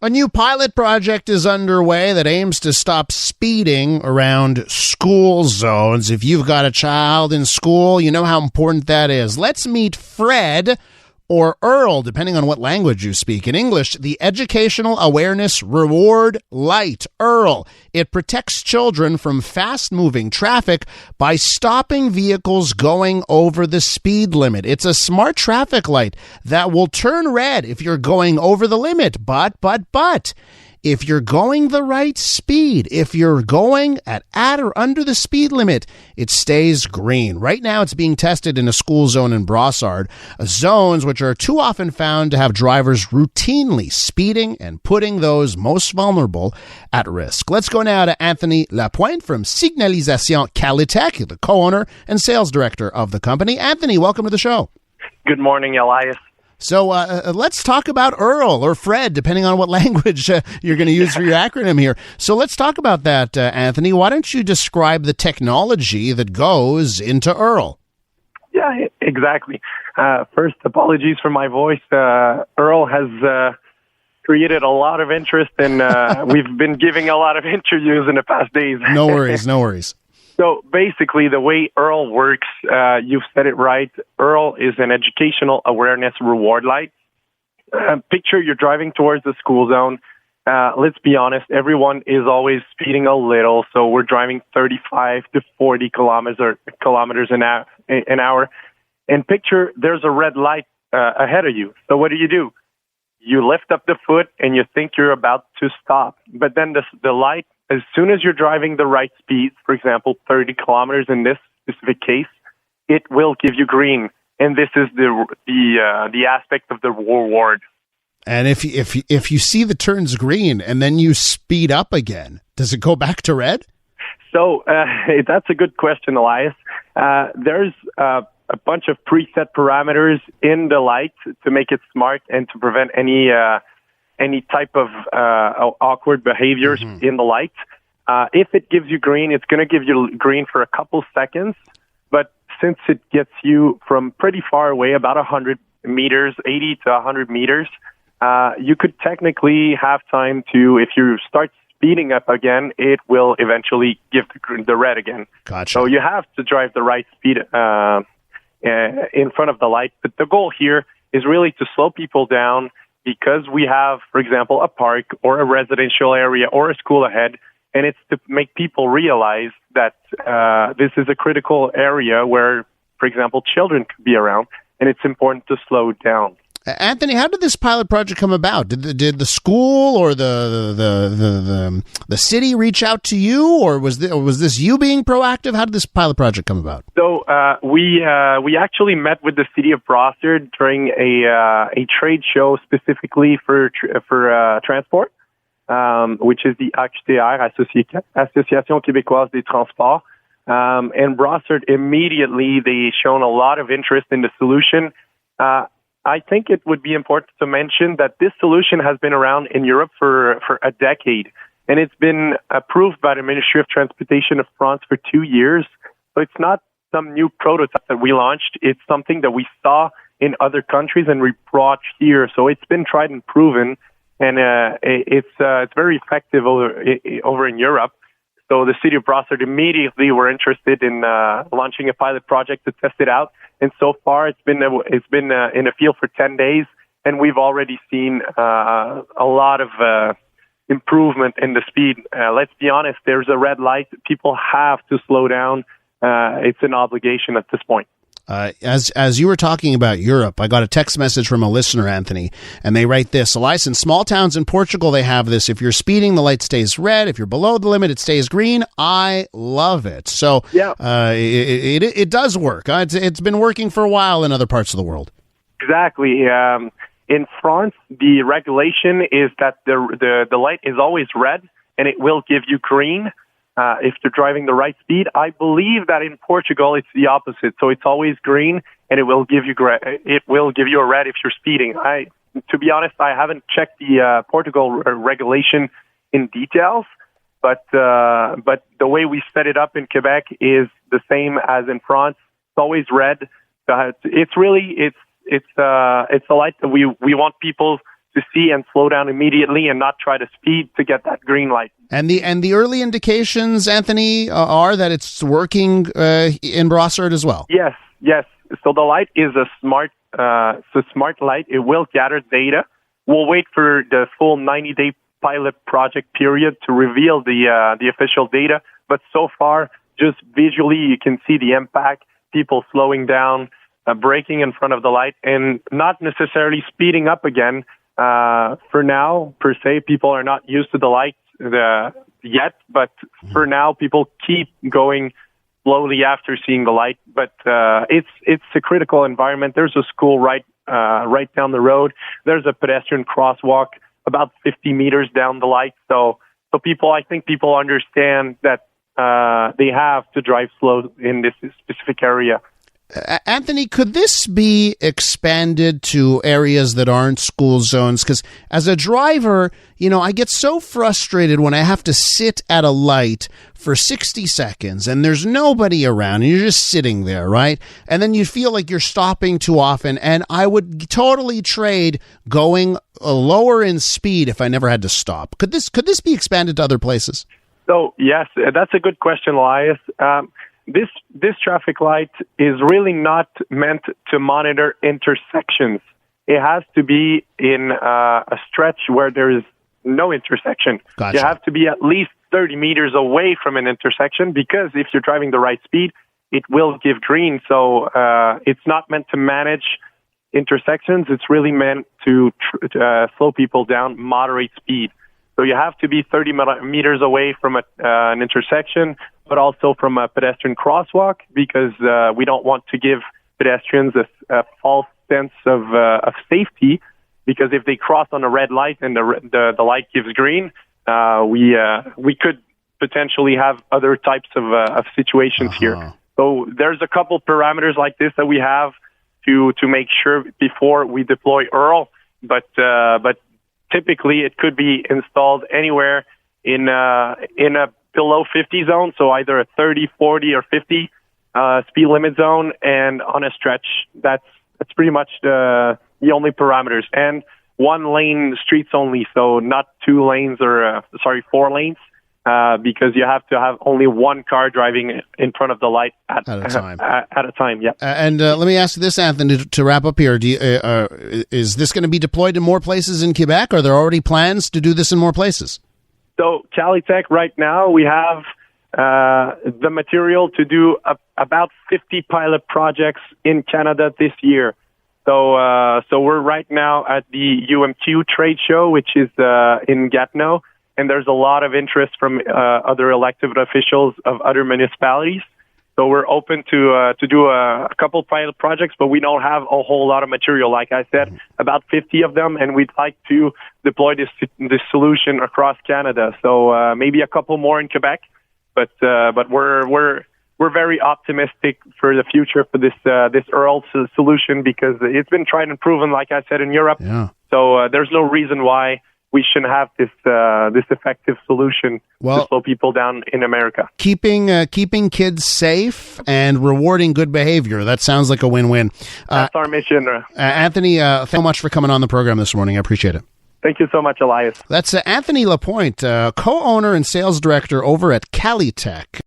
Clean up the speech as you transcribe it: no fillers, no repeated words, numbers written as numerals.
A new pilot project is underway that aims to stop speeding around school zones. If you've got a child in school, you know how important that is. Let's meet Fred, or Earl, depending on what language you speak. In English, the Educational Awareness Reward Light. Earl. It protects children from fast-moving traffic by stopping vehicles going over the speed limit. It's a smart traffic light that will turn red if you're going over the limit. But, if you're going the right speed, if you're going at or under the speed limit, it stays green. Right now, it's being tested in a school zone in Brossard, zones which are too often found to have drivers routinely speeding and putting those most vulnerable at risk. Let's go now to Anthony Lapointe from Signalisation Kalitec, the co-owner and sales director of the company. Anthony, welcome to the show. Good morning, Elias. So let's talk about Earl or Fred, depending on what language you're going to use for your acronym here. So let's talk about that, Anthony. Why don't you describe the technology that goes into Earl? Yeah, exactly. First, apologies for my voice. Earl has created a lot of interest, and we've been giving a lot of interviews in the past days. No worries. So basically, the way Earl works, you've said it right. Earl is an educational awareness reward light. Picture you're driving towards the school zone. Let's be honest, everyone is always speeding a little. So we're driving 35 to 40 kilometers an hour. And picture there's a red light ahead of you. So what do? You lift up the foot and you think you're about to stop. But then the light, as soon as you're driving the right speed, for example, 30 kilometers in this specific case, it will give you green. And this is the aspect of the reward. And if you see the turns green and then you speed up again, does it go back to red? So that's a good question, Elias. There's a bunch of preset parameters in the light to make it smart and to prevent any type of awkward behaviors in the light. If it gives you green, it's going to give you green for a couple seconds. But since it gets you from pretty far away, about 100 meters, 80 to 100 meters, you could technically have time to, if you start speeding up again, it will eventually give the red again. Gotcha. So you have to drive the right speed in front of the light. But the goal here is really to slow people down, because we have, for example, a park or a residential area or a school ahead, and it's to make people realize that this is a critical area where, for example, children could be around, and it's important to slow down. Anthony, how did this pilot project come about? Did the school or the city reach out to you, or was this you being proactive? How did this pilot project come about? So we actually met with the city of Brossard during a trade show specifically for transport, which is the HTR, Association Québécoise des Transports. And Brossard immediately, they shown a lot of interest in the solution. I think it would be important to mention that this solution has been around in Europe for a decade, and it's been approved by the Ministry of Transportation of France for 2 years. So it's not some new prototype that we launched. It's something that we saw in other countries and we brought here. So it's been tried and proven, and it's very effective over in Europe. So the city of Brossard immediately were interested in launching a pilot project to test it out. And so far, it's been in the field for 10 days, and we've already seen a lot of improvement in the speed. Let's be honest, there's a red light. People have to slow down. It's an obligation at this point. As you were talking about Europe, I got a text message from a listener, Anthony, and they write this: Elias, in small towns in Portugal, they have this. If you're speeding, the light stays red. If you're below the limit, it stays green. I love it. So yeah, it does work. It's been working for a while in other parts of the world. Exactly. In France, the regulation is that the light is always red, and it will give you green if you're driving the right speed. I believe that in Portugal it's the opposite, so it's always green, and it will give you a red if you're speeding. To be honest, I haven't checked the Portugal regulation in details, but the way we set it up in Quebec is the same as in France. It's always red. It's a light that we want people to see and slow down immediately and not try to speed to get that green light. And the early indications, Anthony, are that it's working in Brossard as well. Yes. So the light is a smart light. It will gather data. We'll wait for the full 90-day pilot project period to reveal the official data. But so far, just visually, you can see the impact, people slowing down, braking in front of the light, and not necessarily speeding up again. For now, per se, people are not used to the light yet, but for now, people keep going slowly after seeing the light. But it's a critical environment. There's a school right down the road. There's a pedestrian crosswalk about 50 meters down the light. So I think people understand that they have to drive slow in this specific area. Anthony, could this be expanded to areas that aren't school zones? Because as a driver, I get so frustrated when I have to sit at a light for 60 seconds and there's nobody around and you're just sitting there, right? And then you feel like you're stopping too often. And I would totally trade going lower in speed if I never had to stop. Could this be expanded to other places? So, yes, that's a good question, Elias. This traffic light is really not meant to monitor intersections. It has to be in a stretch where there is no intersection. Gotcha. You have to be at least 30 meters away from an intersection because if you're driving the right speed, it will give green. So it's not meant to manage intersections. It's really meant to slow people down, moderate speed. So you have to be 30 meters away from an intersection, but also from a pedestrian crosswalk because we don't want to give pedestrians a false sense of safety. Because if they cross on a red light and the light gives green, we could potentially have other types of situations here. So there's a couple parameters like this that we have to make sure before we deploy EARL, but typically it could be installed anywhere in a below 50 zone, so either a 30, 40, or 50 speed limit zone, and on a stretch, that's pretty much the only parameters. And one lane streets only, so not 2 lanes or 4 lanes, because you have to have only one car driving in front of the light at a time. At a time, yeah. And let me ask you this, Anthony, to wrap up here. Is this going to be deployed in more places in Quebec? Are there already plans to do this in more places? So Kalitec, right now, we have the material to do about 50 pilot projects in Canada this year. So we're right now at the UMQ trade show, which is in Gatineau, and there's a lot of interest from other elected officials of other municipalities. So we're open to do a couple pilot projects, but we don't have a whole lot of material. Like I said, about 50 of them, and we'd like to deploy this solution across Canada. So maybe a couple more in Quebec, but we're very optimistic for the future for this EARL solution because it's been tried and proven, like I said, in Europe. Yeah. So there's no reason why we shouldn't have this effective solution to slow people down in America. Keeping kids safe and rewarding good behavior. That sounds like a win-win. That's our mission. Anthony, thanks so much for coming on the program this morning. I appreciate it. Thank you so much, Elias. That's Anthony Lapointe, co-owner and sales director over at Kalitec.